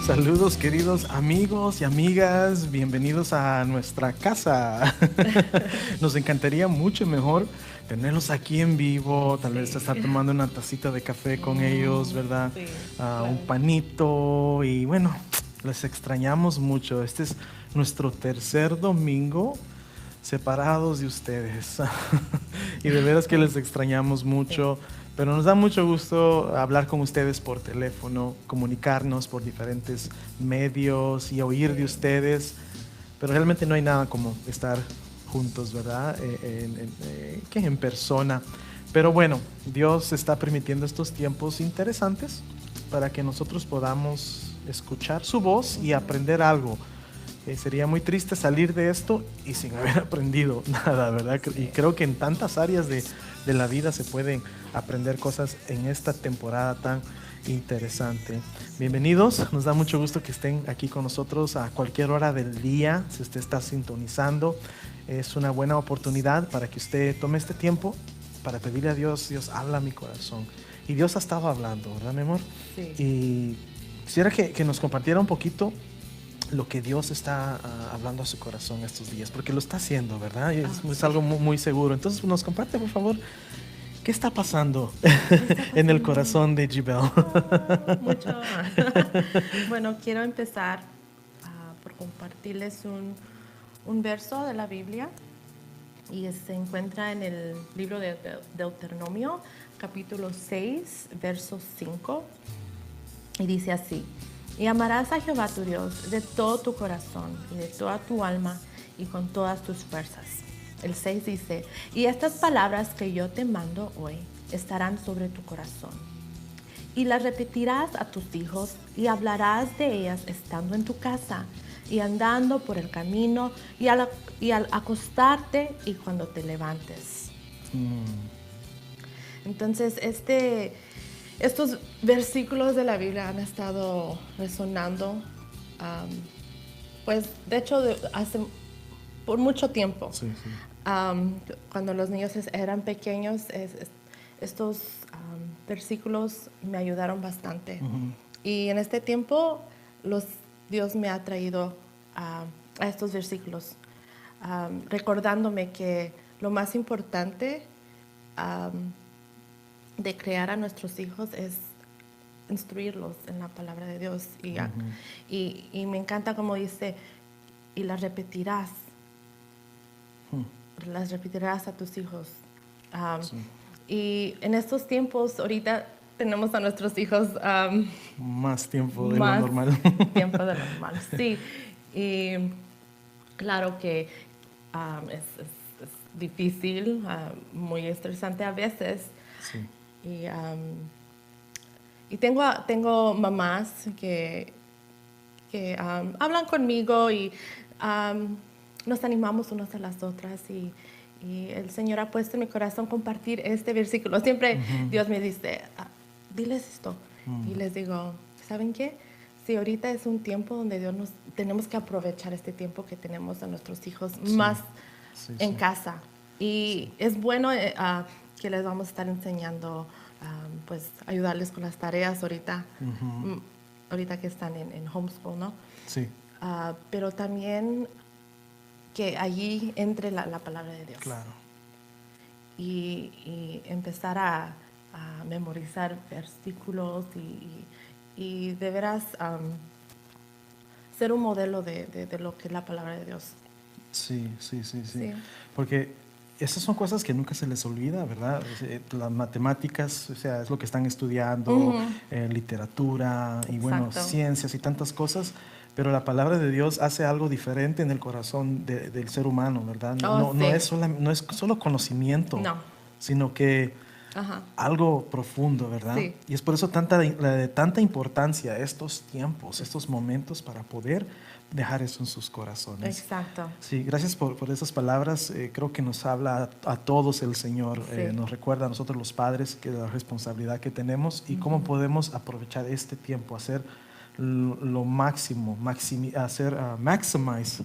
Saludos queridos amigos y amigas, bienvenidos a nuestra casa. Nos encantaría mucho mejor tenerlos aquí en vivo, tal vez estar tomando una tacita de café con ellos, ¿verdad? Sí, Un claro. panito y bueno, les extrañamos mucho. Este es nuestro tercer domingo separados de ustedes. Y de veras que les extrañamos mucho. Pero nos da mucho gusto hablar con ustedes por teléfono, comunicarnos por diferentes medios y oír de ustedes. Pero realmente no hay nada como estar juntos, ¿verdad? Que en persona. Pero bueno, Dios está permitiendo estos tiempos interesantes para que nosotros podamos escuchar su voz y aprender algo. Sería muy triste salir de esto y sin haber aprendido nada, ¿verdad? Y creo que en tantas áreas de la vida se pueden aprender cosas en esta temporada tan interesante. Bienvenidos, nos da mucho gusto que estén aquí con nosotros a cualquier hora del día. Si usted está sintonizando, es una buena oportunidad para que usted tome este tiempo para pedirle a Dios: Dios, habla a mi corazón. Y Dios ha estado hablando, ¿verdad, mi amor? Sí. Y quisiera que nos compartiera un poquito lo que Dios está hablando a su corazón estos días, porque lo está haciendo, ¿verdad? Es algo muy, muy seguro. Entonces nos comparte, por favor, ¿qué está pasando en el corazón de Gibel? Mucho. Bueno, quiero empezar por compartirles un verso de la Biblia y se encuentra en el libro de Deuteronomio, capítulo 6, verso 5, y dice así: y amarás a Jehová tu Dios de todo tu corazón y de toda tu alma y con todas tus fuerzas. El 6 dice: y estas palabras que yo te mando hoy estarán sobre tu corazón. Y las repetirás a tus hijos y hablarás de ellas estando en tu casa y andando por el camino y al acostarte y cuando te levantes. Entonces, estos versículos de la Biblia han estado resonando, pues de hecho por mucho tiempo. Sí, sí. Cuando los niños eran pequeños, estos versículos me ayudaron bastante. Y en este tiempo Dios me ha traído a estos versículos, recordándome que lo más importante de crear a nuestros hijos es instruirlos en la palabra de Dios. Y me encanta como dice: y las repetirás a tus hijos. Sí. Y en estos tiempos, ahorita tenemos a nuestros hijos Más tiempo de lo más normal. tiempo de lo normal, sí. Y claro que es difícil, muy estresante a veces. Sí. Y tengo mamás que hablan conmigo y nos animamos unas a las otras, y el Señor ha puesto en mi corazón compartir este versículo. Siempre Dios me dice: diles esto. Y les digo: ¿saben qué? Sí, ahorita es un tiempo donde tenemos que aprovechar este tiempo que tenemos a nuestros hijos más en casa. Y es bueno que les vamos a estar enseñando, pues ayudarles con las tareas ahorita, ahorita que están en homeschool, ¿no? Sí. Pero también que allí entre la palabra de Dios. Claro. Y empezar a memorizar versículos y de veras ser un modelo de lo que es la palabra de Dios. Sí. Sí. Porque esas son cosas que nunca se les olvida, ¿verdad? Las matemáticas, o sea, es lo que están estudiando, literatura y bueno, Exacto. ciencias y tantas cosas. Pero la palabra de Dios hace algo diferente en el corazón del ser humano, ¿verdad? No es solo conocimiento, No. sino que algo profundo, ¿verdad? Sí. Y es por eso de tanta importancia estos tiempos, estos momentos para poder dejar eso en sus corazones. Exacto. Sí, gracias por esas palabras. Creo que nos habla a todos el Señor. Sí. Nos recuerda a nosotros los padres que la responsabilidad que tenemos y cómo podemos aprovechar este tiempo, hacer lo máximo, maximize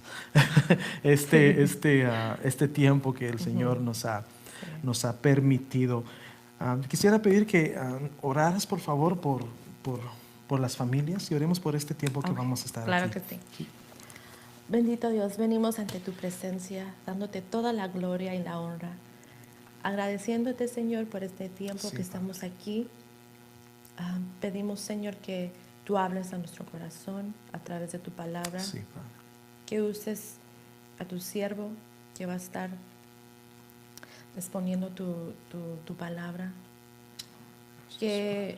este tiempo que el Señor nos ha permitido. Quisiera pedir que oraras, por favor, por por las familias y oremos por este tiempo que Ok, vamos a estar claro aquí. que sí. Bendito Dios, venimos ante tu presencia, dándote toda la gloria y la honra, agradeciéndote, Señor, por este tiempo Sí, que estamos aquí. Pedimos, Señor, que tú hables a nuestro corazón a través de tu palabra, Sí, Padre. que uses a tu siervo que va a estar exponiendo tu palabra, que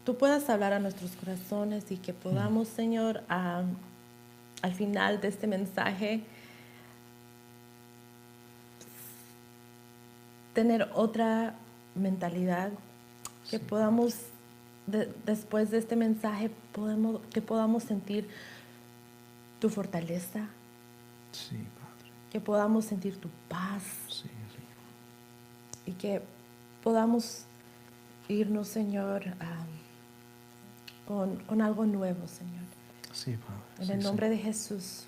tú puedas hablar a nuestros corazones y que podamos, Señor, al final de este mensaje tener otra mentalidad, que Sí, podamos, después de este mensaje, que podamos sentir tu fortaleza, Sí, Padre. que podamos sentir tu paz Sí, sí. y que podamos irnos, Señor, con algo nuevo, Señor. Sí, Padre. En Sí, el sí. nombre de Jesús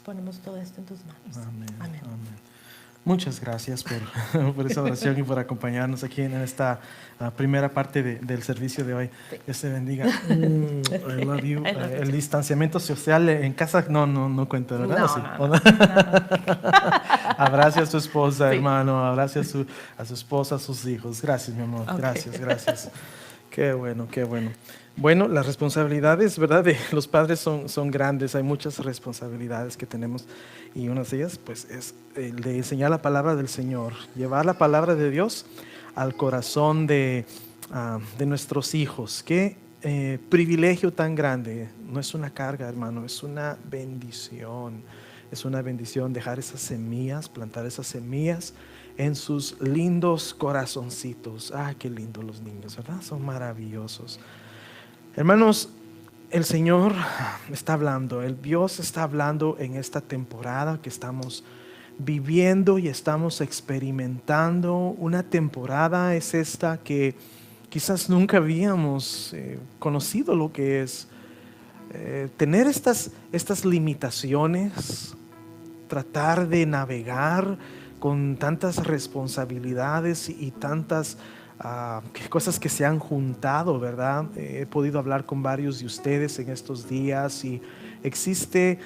ponemos todo esto en tus manos. Amén. Amén. Amén. Muchas gracias por esa oración y por acompañarnos aquí en esta primera parte del servicio de hoy. Sí. Dios te bendiga. I love you. I love you El too. distanciamiento social en casa no cuenta, ¿verdad? No, ¿O sí? no, no. Abrace a su esposa, Sí. hermano. Abrace a su esposa, a sus hijos. Gracias, mi amor. Ok. Gracias. Qué bueno, qué bueno. Bueno, las responsabilidades, ¿verdad? De los padres son grandes. Hay muchas responsabilidades que tenemos y una de ellas, pues, es el de enseñar la palabra del Señor, llevar la palabra de Dios al corazón de nuestros hijos. Qué privilegio tan grande. No es una carga, hermano, es una bendición. Es una bendición dejar esas semillas, plantar esas semillas en sus lindos corazoncitos. Ah, qué lindos los niños, ¿verdad? Son maravillosos. Hermanos, el Señor está hablando, el Dios está hablando en esta temporada que estamos viviendo y estamos experimentando. Una temporada es esta que quizás nunca habíamos conocido lo que es tener estas limitaciones, tratar de navegar con tantas responsabilidades y tantas cosas que se han juntado, ¿verdad? He podido hablar con varios de ustedes en estos días y existe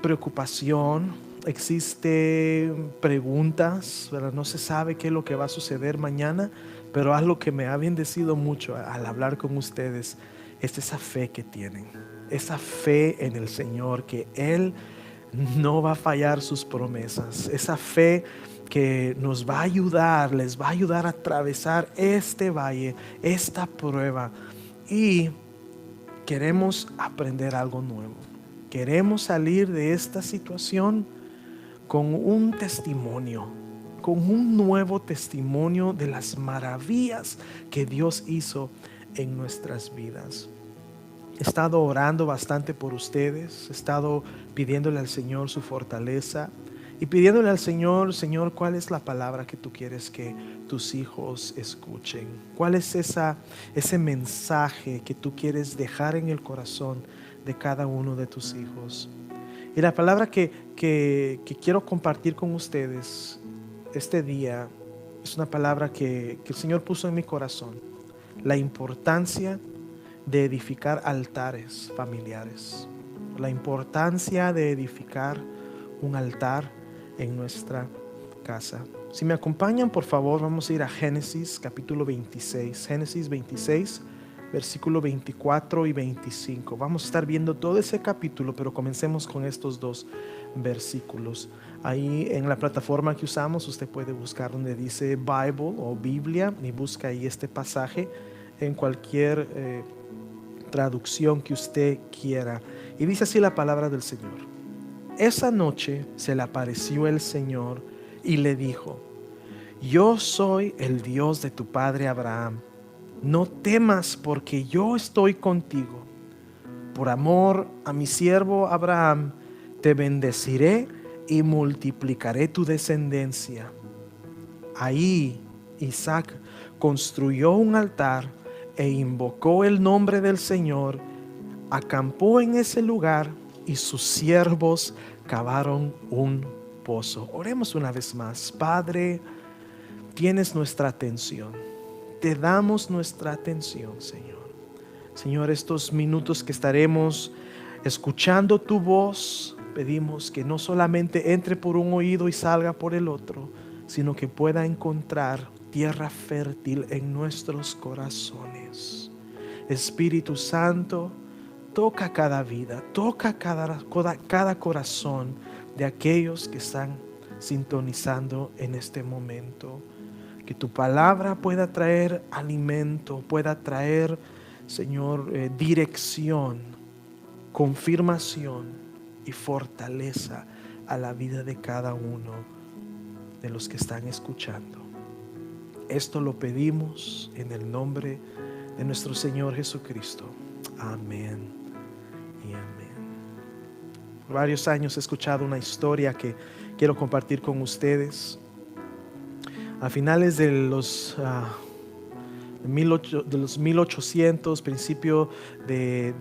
preocupación, existe preguntas, ¿verdad? No se sabe qué es lo que va a suceder mañana, pero algo que me ha bendecido mucho al hablar con ustedes es esa fe que tienen, esa fe en el Señor, que Él no va a fallar sus promesas, esa fe que nos va a ayudar, les va a ayudar a atravesar este valle, esta prueba. Y queremos aprender algo nuevo, queremos salir de esta situación con un testimonio, con un nuevo testimonio de las maravillas que Dios hizo en nuestras vidas. He estado orando bastante por ustedes, he estado pidiéndole al Señor su fortaleza y pidiéndole al Señor, Señor, ¿cuál es la palabra que tú quieres que tus hijos escuchen? ¿Cuál es ese mensaje que tú quieres dejar en el corazón de cada uno de tus hijos? Y la palabra que quiero compartir con ustedes este día es una palabra que el Señor puso en mi corazón: la importancia de edificar altares familiares, la importancia de edificar un altar en nuestra casa. Si me acompañan, por favor, vamos a ir a Génesis capítulo 26, Génesis 26, versículo 24 y 25. Vamos a estar viendo todo ese capítulo, pero comencemos con estos dos versículos. Ahí en la plataforma que usamos, usted puede buscar donde dice Bible o Biblia y busca ahí este pasaje en cualquier traducción que usted quiera. Y dice así la palabra del Señor: esa noche se le apareció el Señor y le dijo: yo soy el Dios de tu padre Abraham. No temas, porque yo estoy contigo. Por amor a mi siervo Abraham, te bendeciré y multiplicaré tu descendencia. Ahí Isaac construyó un altar e invocó el nombre del Señor, acampó en ese lugar y sus siervos cavaron un pozo. Oremos una vez más. Padre, tienes nuestra atención, te damos nuestra atención, Señor. Señor, estos minutos que estaremos escuchando tu voz, pedimos que no solamente entre por un oído y salga por el otro, sino que pueda encontrar tierra fértil en nuestros corazones. Espíritu Santo, toca cada vida, toca cada corazón de aquellos que están sintonizando en este momento. Que tu palabra pueda traer alimento, pueda traer, Señor, dirección, confirmación y fortaleza a la vida de cada uno de los que están escuchando. Esto lo pedimos en el nombre de nuestro Señor Jesucristo. Amén y amén. Por varios años he escuchado una historia que quiero compartir con ustedes. A finales de los 1800, principio de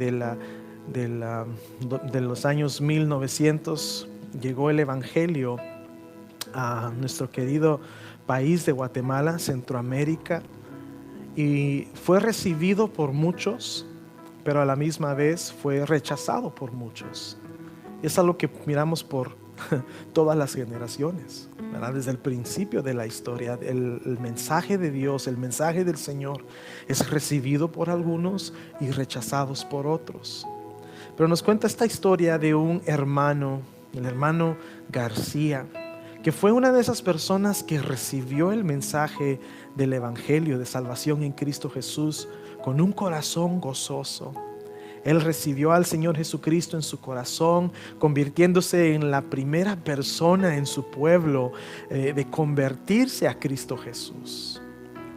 los años 1900, llegó el Evangelio a nuestro querido país de Guatemala, Centroamérica, y fue recibido por muchos, pero a la misma vez fue rechazado por muchos. Es algo que miramos por todas las generaciones, ¿verdad? Desde el principio de la historia, el mensaje de Dios, el mensaje del Señor es recibido por algunos y rechazados por otros. Pero nos cuenta esta historia de un hermano, el hermano García, que fue una de esas personas que recibió el mensaje del Evangelio de salvación en Cristo Jesús con un corazón gozoso. Él recibió al Señor Jesucristo en su corazón, convirtiéndose en la primera persona en su pueblo de convertirse a Cristo Jesús.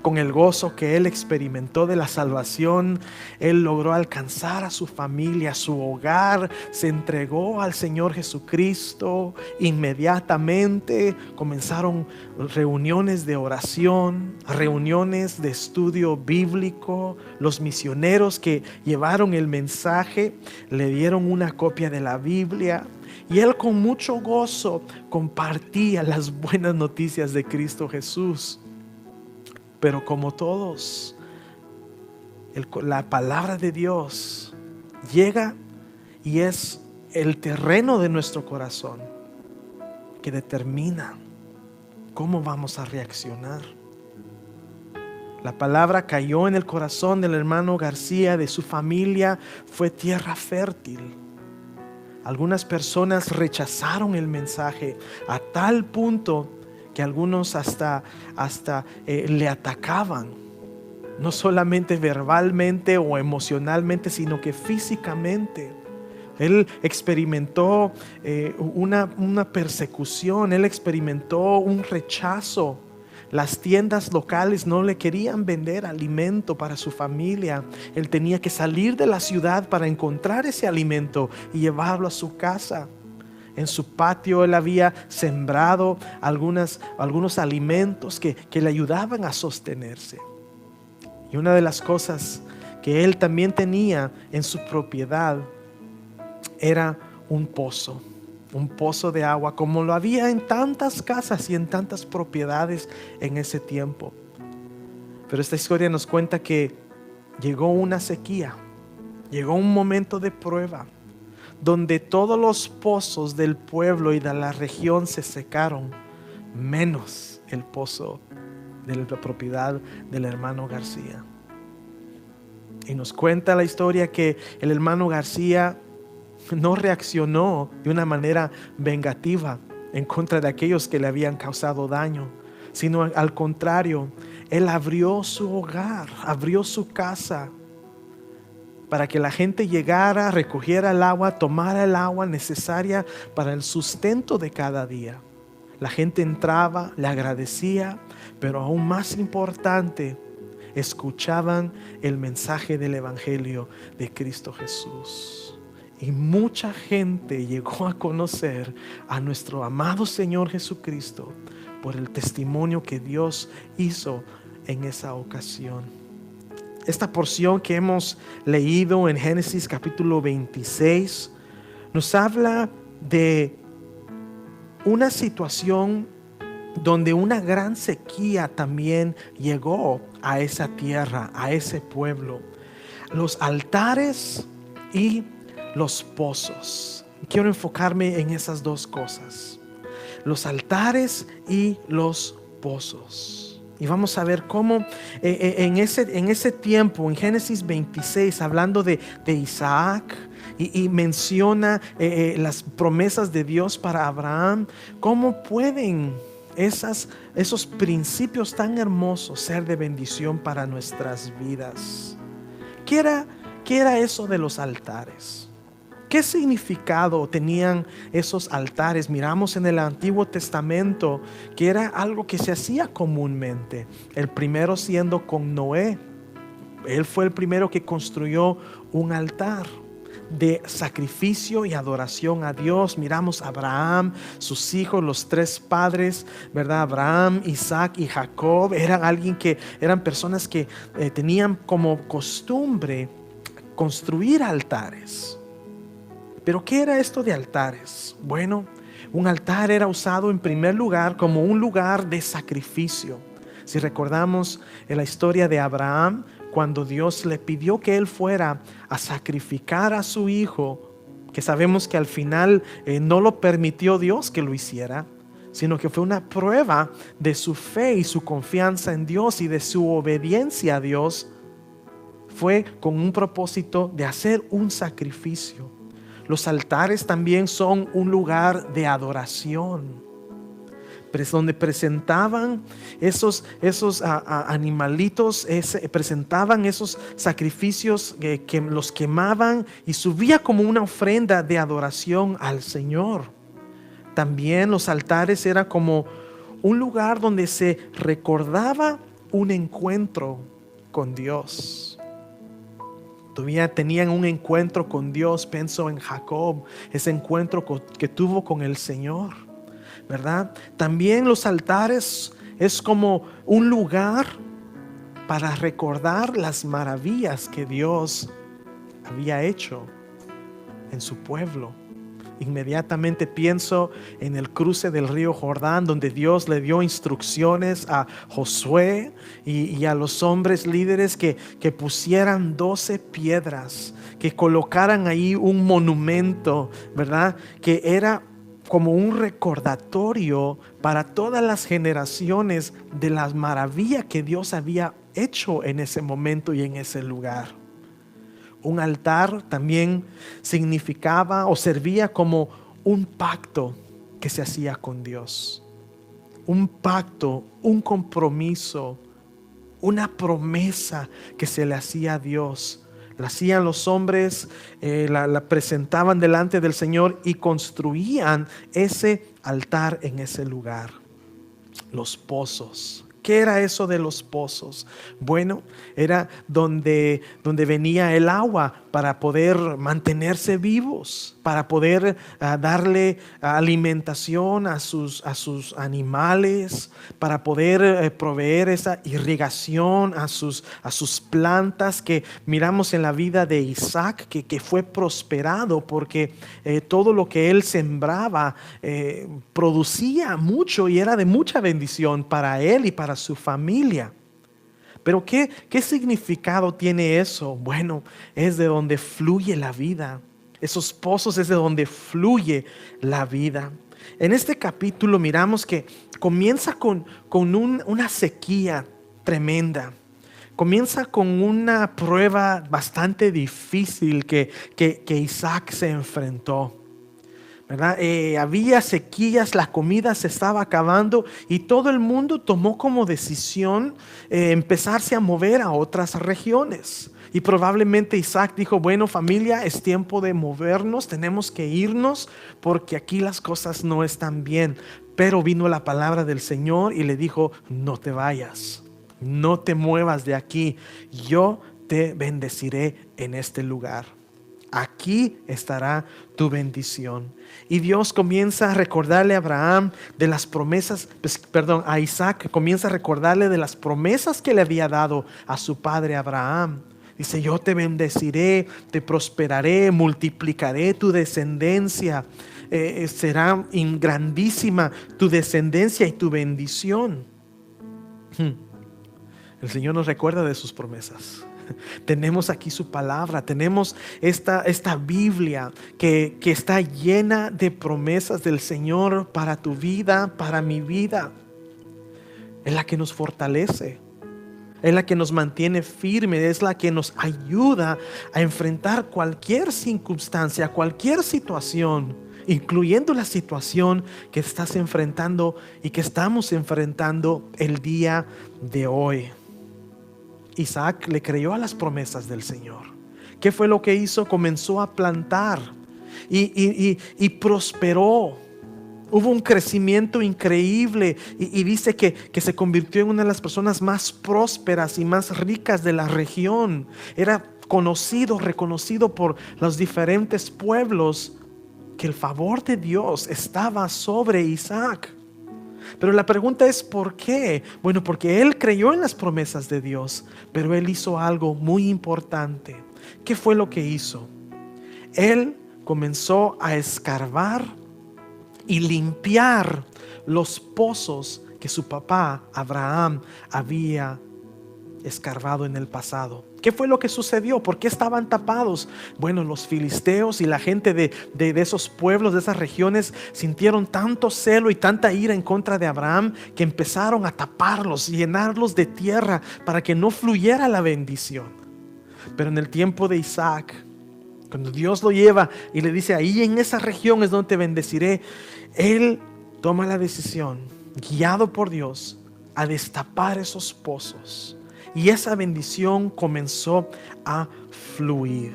Con el gozo que él experimentó de la salvación, él logró alcanzar a su familia, a su hogar, se entregó al Señor Jesucristo. Inmediatamente comenzaron reuniones de oración, reuniones de estudio bíblico. Los misioneros que llevaron el mensaje le dieron una copia de la Biblia. Y él con mucho gozo compartía las buenas noticias de Cristo Jesús. Pero como todos, la palabra de Dios llega y es el terreno de nuestro corazón que determina cómo vamos a reaccionar. La palabra cayó en el corazón del hermano García, de su familia, fue tierra fértil. Algunas personas rechazaron el mensaje a tal punto que algunos hasta le atacaban, no solamente verbalmente o emocionalmente, sino que físicamente. Él experimentó una persecución, él experimentó un rechazo. Las tiendas locales no le querían vender alimento para su familia. Él tenía que salir de la ciudad para encontrar ese alimento y llevarlo a su casa. En su patio él había sembrado algunos alimentos que le ayudaban a sostenerse. Y una de las cosas que él también tenía en su propiedad era un pozo de agua, como lo había en tantas casas y en tantas propiedades en ese tiempo. Pero esta historia nos cuenta que llegó una sequía, llegó un momento de prueba, donde todos los pozos del pueblo y de la región se secaron, menos el pozo de la propiedad del hermano García. Y nos cuenta la historia que el hermano García no reaccionó de una manera vengativa en contra de aquellos que le habían causado daño, sino al contrario, él abrió su hogar, abrió su casa, para que la gente llegara, recogiera el agua, tomara el agua necesaria para el sustento de cada día. La gente entraba, le agradecía, pero aún más importante, escuchaban el mensaje del Evangelio de Cristo Jesús. Y mucha gente llegó a conocer a nuestro amado Señor Jesucristo por el testimonio que Dios hizo en esa ocasión. Esta porción que hemos leído en Génesis capítulo 26 nos habla de una situación donde una gran sequía también llegó a esa tierra, a ese pueblo. los altares y los pozos. Quiero enfocarme en esas dos cosas, los altares y los pozos. Y vamos a ver cómo en ese tiempo, en Génesis 26, hablando de Isaac, y menciona las promesas de Dios para Abraham, cómo pueden esos principios tan hermosos ser de bendición para nuestras vidas. ¿Qué era eso de los altares? ¿Qué significado tenían esos altares? Miramos en el Antiguo Testamento que era algo que se hacía comúnmente. El primero siendo con Noé. Él fue el primero que construyó un altar de sacrificio y adoración a Dios. Miramos a Abraham, sus hijos, los tres padres, ¿verdad? Abraham, Isaac y Jacob eran personas que tenían como costumbre construir altares. Pero ¿qué era esto de altares? Bueno, un altar era usado en primer lugar como un lugar de sacrificio. Si recordamos en la historia de Abraham, cuando Dios le pidió que él fuera a sacrificar a su hijo, que sabemos que al final no lo permitió Dios que lo hiciera, sino que fue una prueba de su fe y su confianza en Dios y de su obediencia a Dios. Fue con un propósito de hacer un sacrificio. Los altares también son un lugar de adoración, donde presentaban esos animalitos, presentaban esos sacrificios que los quemaban y subía como una ofrenda de adoración al Señor. También los altares era como un lugar donde se recordaba un encuentro con Dios. Todavía tenían un encuentro con Dios. Pienso en Jacob, ese encuentro que tuvo con el Señor, ¿verdad? También los altares es como un lugar para recordar las maravillas que Dios había hecho en su pueblo. Inmediatamente pienso en el cruce del río Jordán, donde Dios le dio instrucciones a Josué y a los hombres líderes que pusieran 12 piedras, que colocaran ahí un monumento, ¿verdad? Que era como un recordatorio para todas las generaciones de las maravillas que Dios había hecho en ese momento y en ese lugar. Un altar también significaba o servía como un pacto que se hacía con Dios. Un pacto, un compromiso, una promesa que se le hacía a Dios. La hacían los hombres, la presentaban delante del Señor y construían ese altar en ese lugar. Los pozos. ¿Qué era eso de los pozos? Bueno, era donde venía el agua para poder mantenerse vivos, para poder darle alimentación a sus animales, para poder proveer esa irrigación a sus plantas, que miramos en la vida de Isaac, que fue prosperado porque todo lo que él sembraba producía mucho y era de mucha bendición para él y para su familia. Pero ¿qué significado tiene eso? Bueno, es de donde fluye la vida. Esos pozos es de donde fluye la vida. En este capítulo miramos que comienza con una sequía tremenda. Comienza con una prueba bastante difícil que Isaac se enfrentó, ¿verdad? Había sequías, la comida se estaba acabando y todo el mundo tomó como decisión empezarse a mover a otras regiones. Y probablemente Isaac dijo, bueno, familia, es tiempo de movernos, tenemos que irnos porque aquí las cosas no están bien. Pero vino la palabra del Señor y le dijo, no te vayas, no te muevas de aquí, yo te bendeciré en este lugar. Aquí estará tu bendición. Y Dios comienza a recordarle a Abraham de las promesas, a Isaac comienza a recordarle de las promesas que le había dado a su padre Abraham. Dice, yo te bendeciré, te prosperaré, multiplicaré tu descendencia, será grandísima tu descendencia y tu bendición. El Señor nos recuerda de sus promesas. Tenemos aquí su palabra, tenemos esta Biblia que está llena de promesas del Señor para tu vida, para mi vida. Es la que nos fortalece, es la que nos mantiene firme, es la que nos ayuda a enfrentar cualquier circunstancia, cualquier situación, incluyendo la situación que estás enfrentando y que estamos enfrentando el día de hoy. Isaac le creyó a las promesas del Señor. ¿Qué fue lo que hizo? Comenzó a plantar y prosperó. Hubo un crecimiento increíble y dice que se convirtió en una de las personas más prósperas y más ricas de la región. Era conocido, reconocido por los diferentes pueblos que el favor de Dios estaba sobre Isaac. Pero la pregunta es ¿por qué? Bueno, porque él creyó en las promesas de Dios, pero él hizo algo muy importante. ¿Qué fue lo que hizo? Él comenzó a escarbar y limpiar los pozos que su papá Abraham había escarbado en el pasado. ¿Qué fue lo que sucedió? ¿Por qué estaban tapados? Bueno, los filisteos y la gente de esos pueblos, de esas regiones, sintieron tanto celo y tanta ira en contra de Abraham que empezaron a taparlos, llenarlos de tierra para que no fluyera la bendición. Pero en el tiempo de Isaac, cuando Dios lo lleva y le dice, ahí en esa región es donde te bendeciré, él toma la decisión, guiado por Dios, a destapar esos pozos. Y esa bendición comenzó a fluir.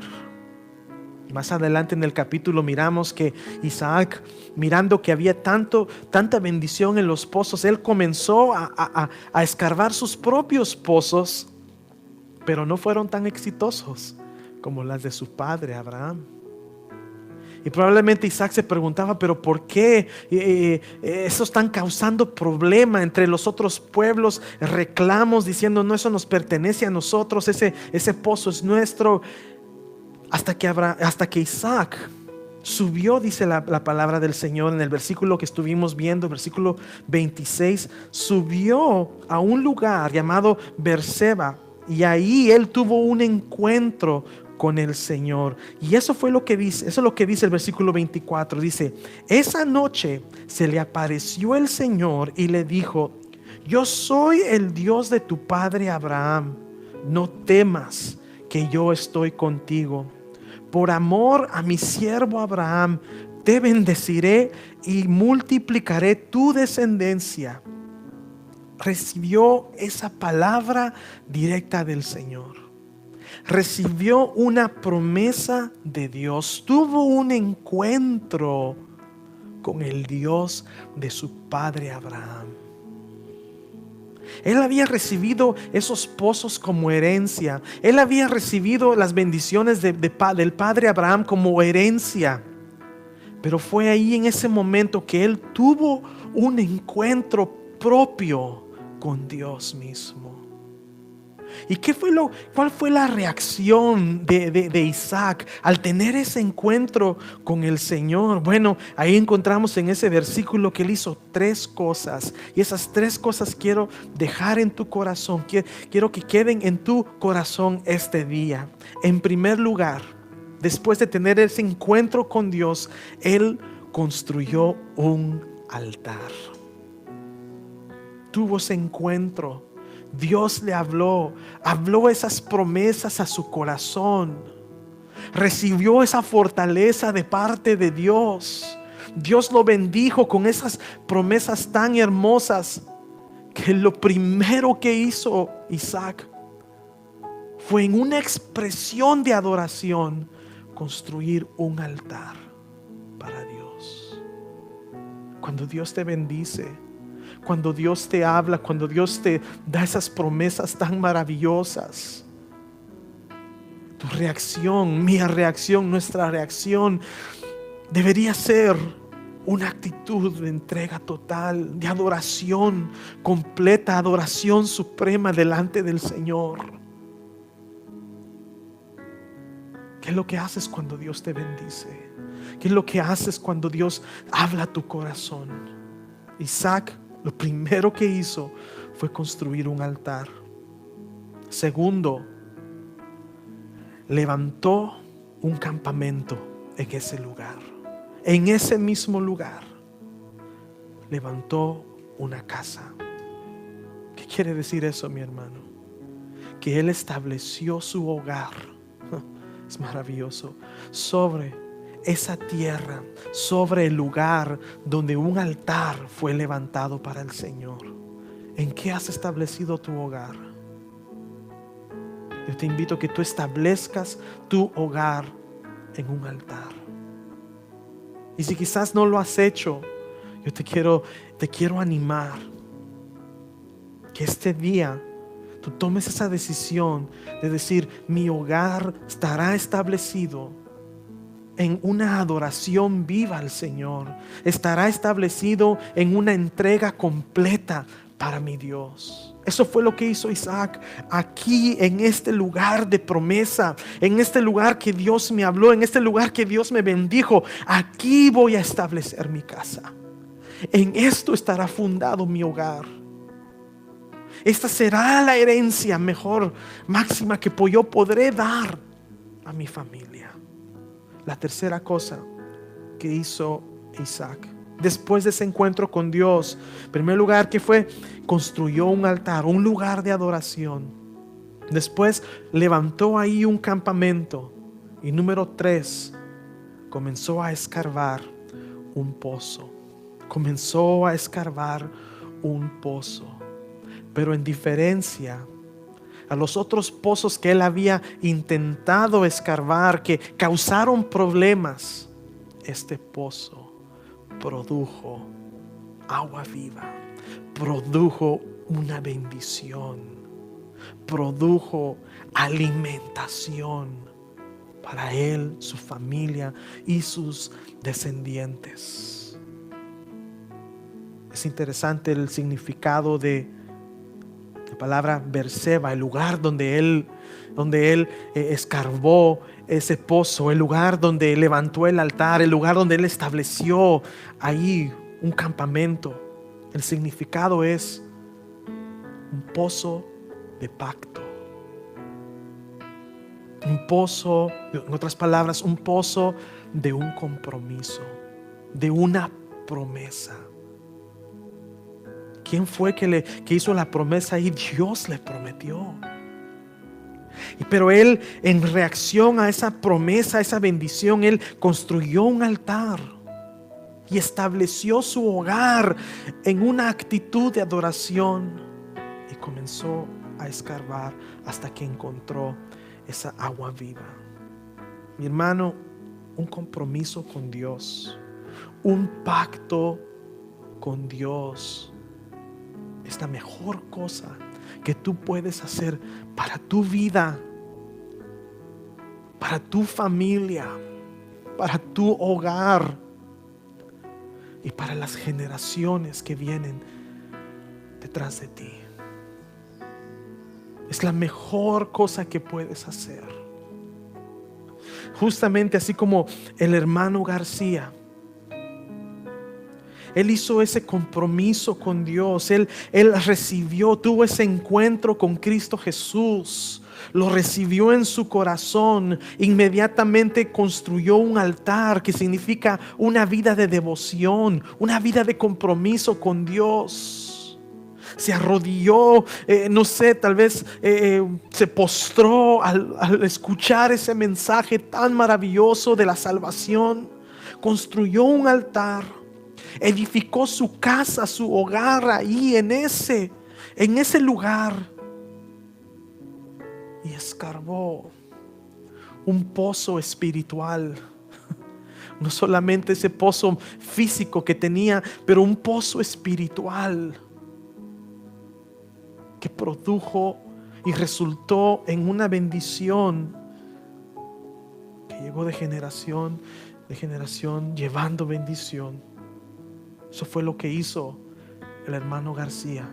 Más adelante en el capítulo miramos que Isaac, mirando que había tanta bendición en los pozos, él comenzó a escarbar sus propios pozos, pero no fueron tan exitosos como las de su padre Abraham. Y probablemente Isaac se preguntaba, pero ¿por qué eso están causando problema entre los otros pueblos? Reclamos diciendo, no, eso nos pertenece a nosotros, ese pozo es nuestro. Hasta que Isaac subió, dice la palabra del Señor en el versículo que estuvimos viendo, versículo 26, subió a un lugar llamado Beerseba y ahí él tuvo un encuentro con el Señor. Y eso fue lo que dice, eso es lo que dice el versículo 24. Dice, esa noche se le apareció el Señor y le dijo, yo soy el Dios de tu padre Abraham, no temas, que yo estoy contigo. Por amor a mi siervo Abraham, te bendeciré y multiplicaré tu descendencia. Recibió esa palabra directa del Señor. Recibió una promesa de Dios, tuvo un encuentro con el Dios de su padre Abraham. Él había recibido esos pozos como herencia. Él había recibido las bendiciones del padre Abraham como herencia. Pero fue ahí en ese momento que él tuvo un encuentro propio con Dios mismo. ¿Y cuál fue la reacción de Isaac al tener ese encuentro con el Señor? Bueno, ahí encontramos en ese versículo que él hizo 3 cosas. Y esas 3 cosas quiero dejar en tu corazón. Quiero que queden en tu corazón este día. En primer lugar, después de tener ese encuentro con Dios, él construyó un altar. Tuvo ese encuentro. Dios le habló esas promesas a su corazón. Recibió esa fortaleza de parte de Dios. Dios lo bendijo con esas promesas tan hermosas que lo primero que hizo Isaac fue, en una expresión de adoración, construir un altar para Dios. Cuando Dios te bendice, cuando Dios te habla, cuando Dios te da esas promesas tan maravillosas, tu reacción, mi reacción, nuestra reacción debería ser una actitud de entrega total, de adoración completa, adoración suprema delante del Señor. ¿Qué es lo que haces cuando Dios te bendice? ¿Qué es lo que haces cuando Dios habla a tu corazón? Isaac, lo primero que hizo fue construir un altar. Segundo, levantó un campamento en ese lugar. En ese mismo lugar levantó una casa. ¿Qué quiere decir eso, mi hermano? Que Él estableció su hogar. Es maravilloso. Sobre esa tierra, sobre el lugar donde un altar fue levantado para el Señor. ¿En qué has establecido tu hogar? Yo te invito a que tú establezcas tu hogar en un altar. Y si quizás no lo has hecho, yo te quiero animar que este día tú tomes esa decisión de decir: mi hogar estará establecido en una adoración viva al Señor. Estará establecido en una entrega completa para mi Dios. Eso fue lo que hizo Isaac aquí, en este lugar de promesa, en este lugar que Dios me habló, en este lugar que Dios me bendijo. Aquí voy a establecer mi casa. En esto estará fundado mi hogar. Esta será la herencia mejor, máxima que yo podré dar a mi familia. La tercera cosa que hizo Isaac después de ese encuentro con Dios, en primer lugar, que fue, construyó un altar, un lugar de adoración. Después levantó ahí un campamento. Y número 3, comenzó a escarbar un pozo. Comenzó a escarbar un pozo. Pero en diferencia a los otros pozos que él había intentado escarbar, que causaron problemas, este pozo produjo agua viva, produjo una bendición, produjo alimentación para él, su familia y sus descendientes. Es interesante el significado de la palabra Beerseba, el lugar donde él escarbó ese pozo, el lugar donde levantó el altar, el lugar donde él estableció ahí un campamento. El significado es un pozo de pacto, un pozo, en otras palabras, un pozo de un compromiso, de una promesa. ¿Quién fue que hizo la promesa? Y Dios le prometió. Pero él, en reacción a esa promesa, a esa bendición, él construyó un altar y estableció su hogar en una actitud de adoración y comenzó a escarbar hasta que encontró esa agua viva. Mi hermano, un compromiso con Dios, un pacto con Dios es la mejor cosa que tú puedes hacer para tu vida, para tu familia, para tu hogar y para las generaciones que vienen detrás de ti. Es la mejor cosa que puedes hacer. Justamente así como el hermano García, él hizo ese compromiso con Dios. Él recibió, tuvo ese encuentro con Cristo Jesús. Lo recibió en su corazón. Inmediatamente construyó un altar, que significa una vida de devoción, una vida de compromiso con Dios. Se arrodilló, no sé, tal vez se postró al escuchar ese mensaje tan maravilloso de la salvación. Construyó un altar. Edificó su casa, su hogar ahí en ese lugar, y escarbó un pozo espiritual. No solamente ese pozo físico que tenía, pero un pozo espiritual que produjo y resultó en una bendición que llegó de generación llevando bendición. Eso fue lo que hizo el hermano García,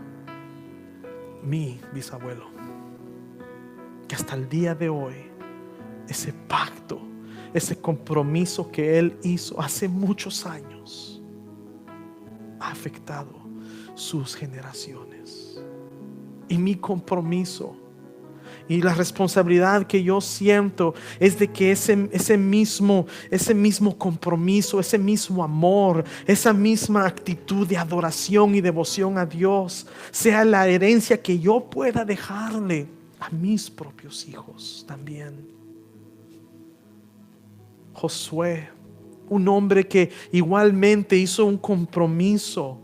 mi bisabuelo, que hasta el día de hoy ese pacto, ese compromiso que él hizo hace muchos años ha afectado sus generaciones. Y mi compromiso Y la responsabilidad que yo siento es de que ese mismo compromiso, ese mismo amor, esa misma actitud de adoración y devoción a Dios sea la herencia que yo pueda dejarle a mis propios hijos también. Josué, un hombre que igualmente hizo un compromiso,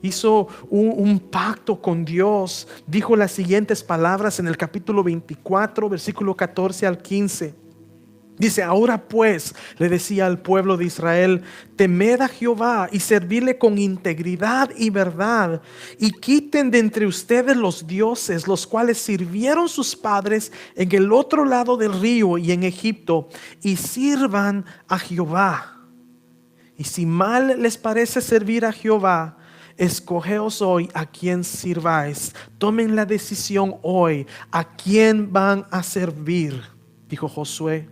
hizo un pacto con Dios. Dijo las siguientes palabras en el capítulo 24, versículo 14 al 15. Dice: ahora pues, le decía al pueblo de Israel, temed a Jehová y servidle con integridad y verdad, y quiten de entre ustedes los dioses, los cuales sirvieron sus padres en el otro lado del río y en Egipto, y sirvan a Jehová. Y si mal les parece servir a Jehová, escogeos hoy a quién sirváis. Tomen la decisión hoy a quién van a servir, dijo Josué.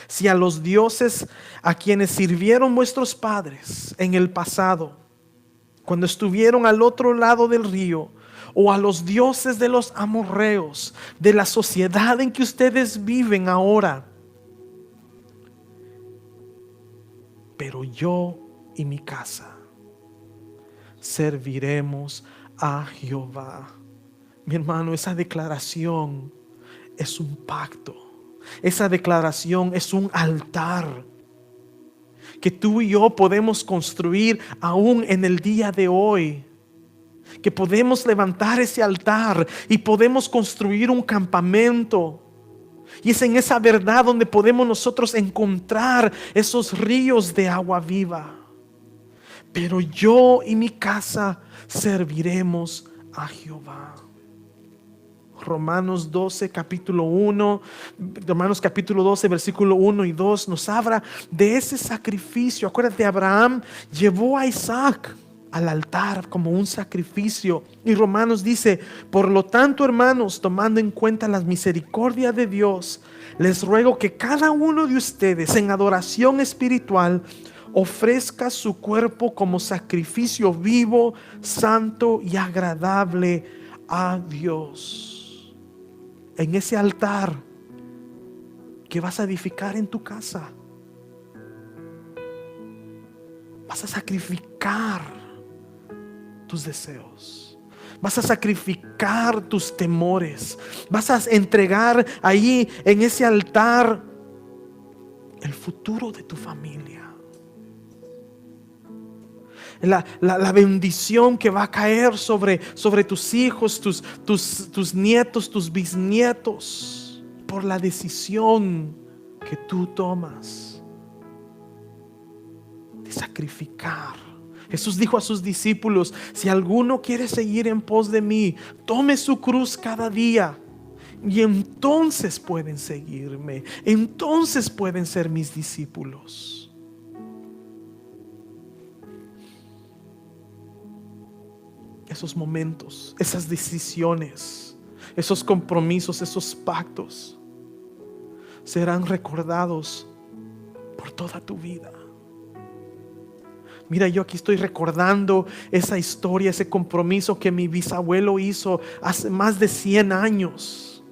Si a los dioses a quienes sirvieron vuestros padres en el pasado, cuando estuvieron al otro lado del río, o a los dioses de los amorreos, de la sociedad en que ustedes viven ahora, pero yo y mi casa serviremos a Jehová. Mi hermano, esa declaración es un pacto. Esa declaración es un altar que tú y yo podemos construir aún en el día de hoy. Que podemos levantar ese altar y podemos construir un campamento. Y es en esa verdad donde podemos nosotros encontrar esos ríos de agua viva. Pero yo y mi casa serviremos a Jehová. Romanos 12, capítulo 1, Romanos capítulo 12, versículo 1 y 2 nos habla de ese sacrificio. Acuérdate, Abraham llevó a Isaac al altar como un sacrificio. Y Romanos dice: por lo tanto, hermanos, tomando en cuenta las misericordias de Dios, les ruego que cada uno de ustedes en adoración espiritual ofrezca su cuerpo como sacrificio vivo, santo y agradable a Dios. En ese altar que vas a edificar en tu casa, vas a sacrificar tus deseos, vas a sacrificar tus temores, vas a entregar ahí en ese altar el futuro de tu familia. La bendición que va a caer sobre tus hijos, tus nietos, tus bisnietos, por la decisión que tú tomas de sacrificar. Jesús dijo a sus discípulos: si alguno quiere seguir en pos de mí, tome su cruz cada día, y entonces pueden seguirme, entonces pueden ser mis discípulos. Esos momentos, esas decisiones, esos compromisos, esos pactos serán recordados por toda tu vida. Mira, yo aquí estoy recordando esa historia, ese compromiso que mi bisabuelo hizo hace más de 100 años.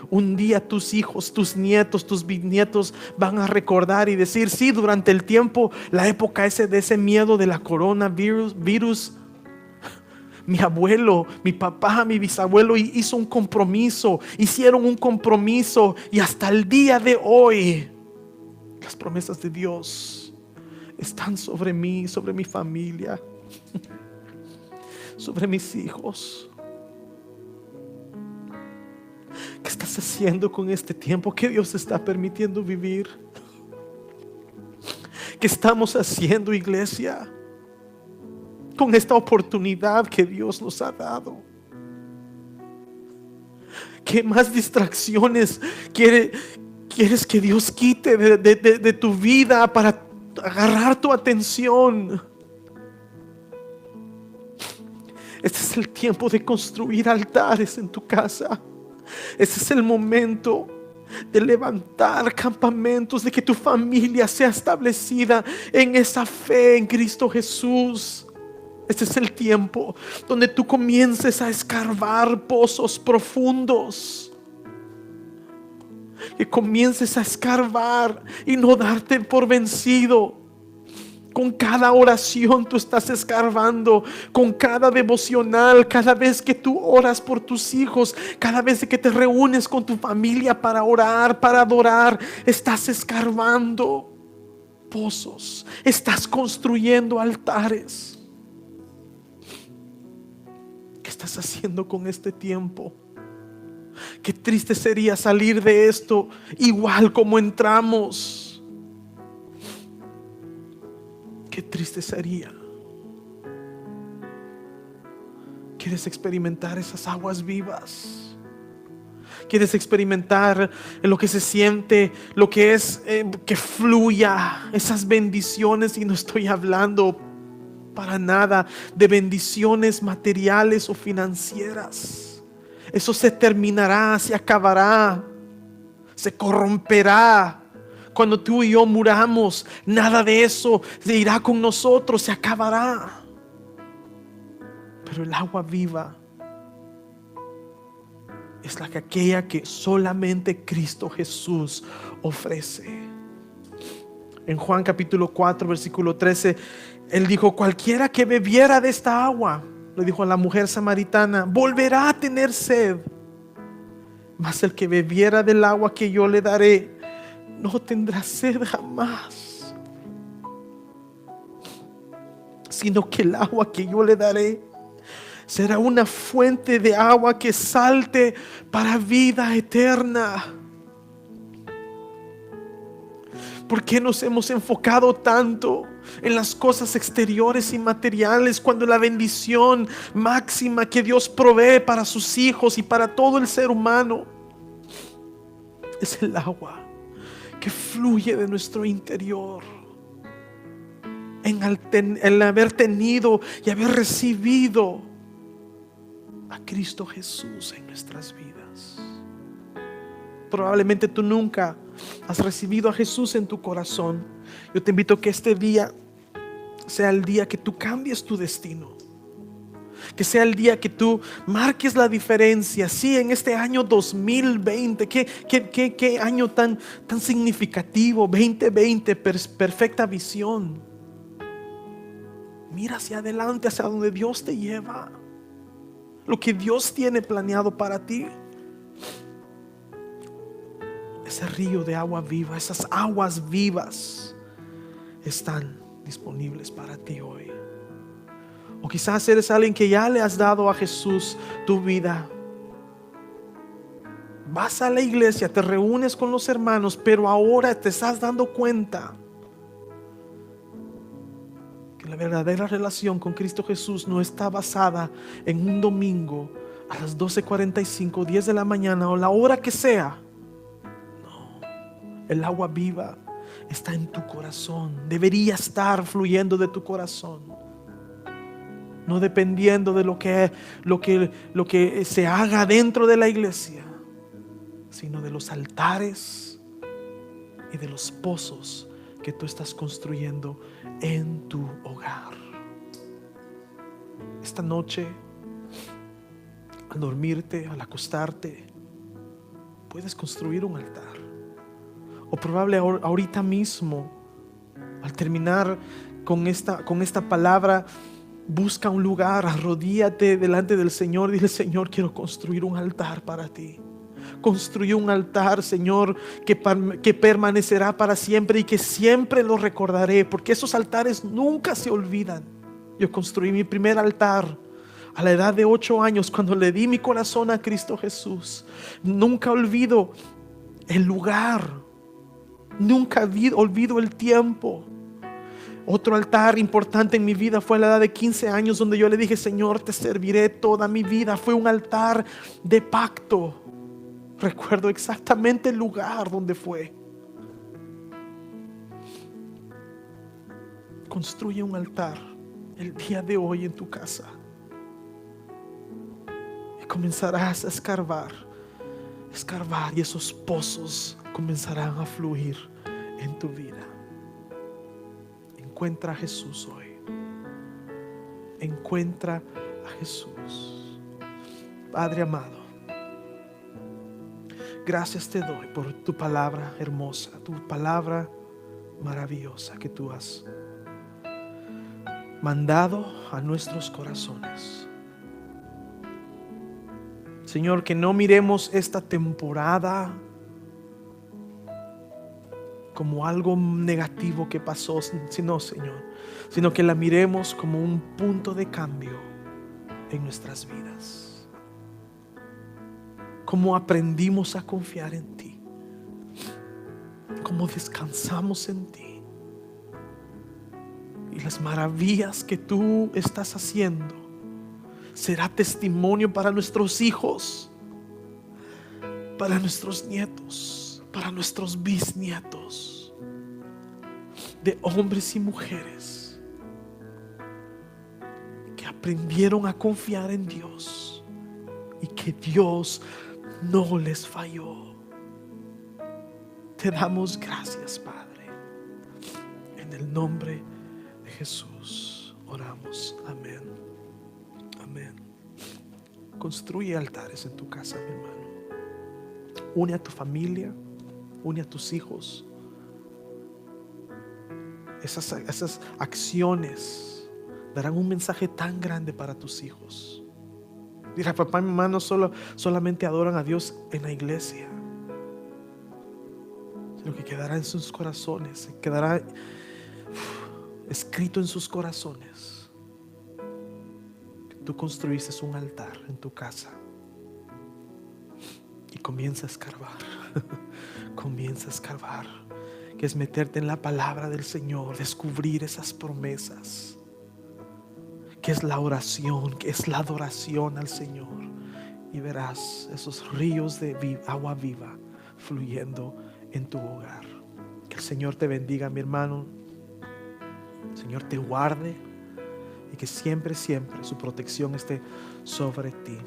Un día tus hijos, tus nietos, tus bisnietos van a recordar y decir: sí, durante el tiempo, la época de ese miedo de la coronavirus, mi abuelo, mi papá, mi bisabuelo hicieron un compromiso, y hasta el día de hoy las promesas de Dios están sobre mí, sobre mi familia, sobre mis hijos. ¿Qué estás haciendo con este tiempo que Dios está permitiendo vivir? ¿Qué estamos haciendo, iglesia, con esta oportunidad que Dios nos ha dado? ¿Qué más distracciones quieres que Dios quite de tu vida para agarrar tu atención? Este es el tiempo de construir altares en tu casa. Este es el momento de levantar campamentos, de que tu familia sea establecida en esa fe en Cristo Jesús. Este es el tiempo donde tú comiences a escarbar pozos profundos. Que comiences a escarbar y no darte por vencido. Con cada oración tú estás escarbando, con cada devocional, cada vez que tú oras por tus hijos, cada vez que te reúnes con tu familia para orar, para adorar, estás escarbando pozos, estás construyendo altares. ¿Qué estás haciendo con este tiempo? Qué triste sería salir de esto igual como entramos. Qué triste sería. ¿Quieres experimentar esas aguas vivas? ¿Quieres experimentar lo que se siente, lo que es que fluya esas bendiciones? Y no estoy hablando para nada de bendiciones materiales o financieras. Eso se terminará, se acabará, se corromperá. Cuando tú y yo muramos, nada de eso se irá con nosotros, se acabará. Pero el agua viva es aquella que solamente Cristo Jesús ofrece. En Juan capítulo 4 versículo 13, Él dijo: cualquiera que bebiera de esta agua, le dijo a la mujer samaritana, volverá a tener sed. Mas el que bebiera del agua que yo le daré, no tendrá sed jamás, sino que el agua que yo le daré será una fuente de agua que salte para vida eterna. ¿Por qué nos hemos enfocado tanto en las cosas exteriores y materiales, cuando la bendición máxima que Dios provee para sus hijos y para todo el ser humano es el agua que fluye de nuestro interior? En haber tenido y haber recibido a Cristo Jesús en nuestras vidas. Probablemente tú nunca has recibido a Jesús en tu corazón. Yo te invito a que este día sea el día que tú cambies tu destino, que sea el día que tú marques la diferencia. Sí, en este año 2020, qué año tan significativo. 2020, perfecta visión. Mira hacia adelante, hacia donde Dios te lleva, lo que Dios tiene planeado para ti. Ese río de agua viva, esas aguas vivas están disponibles para ti hoy. O quizás eres alguien que ya le has dado a Jesús tu vida. Vas a la iglesia, te reúnes con los hermanos, pero ahora te estás dando cuenta que la verdadera relación con Cristo Jesús no está basada en un domingo a las 12:45, 10 de la mañana o la hora que sea. El agua viva está en tu corazón. Debería estar fluyendo de tu corazón, no dependiendo de lo que se haga dentro de la iglesia, sino de los altares y de los pozos que tú estás construyendo en tu hogar. Esta noche, al dormirte, al acostarte, puedes construir un altar. O probable ahorita mismo, al terminar con esta palabra, busca un lugar, arrodíllate delante del Señor. Dile: Señor, quiero construir un altar para ti. Construye un altar, Señor, que permanecerá para siempre y que siempre lo recordaré, porque esos altares nunca se olvidan. Yo construí mi primer altar a la edad de 8 años, cuando le di mi corazón a Cristo Jesús. Nunca olvido el lugar. Nunca olvido el tiempo. Otro altar importante en mi vida fue a la edad de 15 años, donde yo le dije: Señor, te serviré toda mi vida. Fue un altar de pacto. Recuerdo exactamente el lugar donde fue. Construye un altar el día de hoy en tu casa y comenzarás a escarbar, y esos pozos comenzarán a fluir en tu vida. Encuentra a Jesús hoy. encuentra a Jesús. Padre amado, gracias te doy por tu palabra hermosa, tu palabra maravillosa que tú has mandado a nuestros corazones. Señor, que no miremos esta temporada como algo negativo que pasó, sino, Señor, sino que la miremos como un punto de cambio en nuestras vidas. Cómo aprendimos a confiar en ti, cómo descansamos en ti y las maravillas que tú estás haciendo será testimonio para nuestros hijos, para nuestros nietos, para nuestros bisnietos, de hombres y mujeres que aprendieron a confiar en Dios y que Dios no les falló. Te damos gracias, Padre. En el nombre de Jesús oramos. Amén. Amén. Construye altares en tu casa, mi hermano. Une a tu familia, une a tus hijos. Esas acciones darán un mensaje tan grande para tus hijos. Dirá, papá y mamá no solamente adoran a Dios en la iglesia, sino que quedará en sus corazones, quedará escrito en sus corazones que tú construiste un altar en tu casa. Y comienza a escarbar. Comienza a escarbar, que es meterte en la palabra del Señor, descubrir esas promesas, que es la oración, que es la adoración al Señor, y verás esos ríos de agua viva fluyendo en tu hogar. Que el Señor te bendiga, mi hermano. El Señor te guarde y que siempre, siempre su protección esté sobre ti.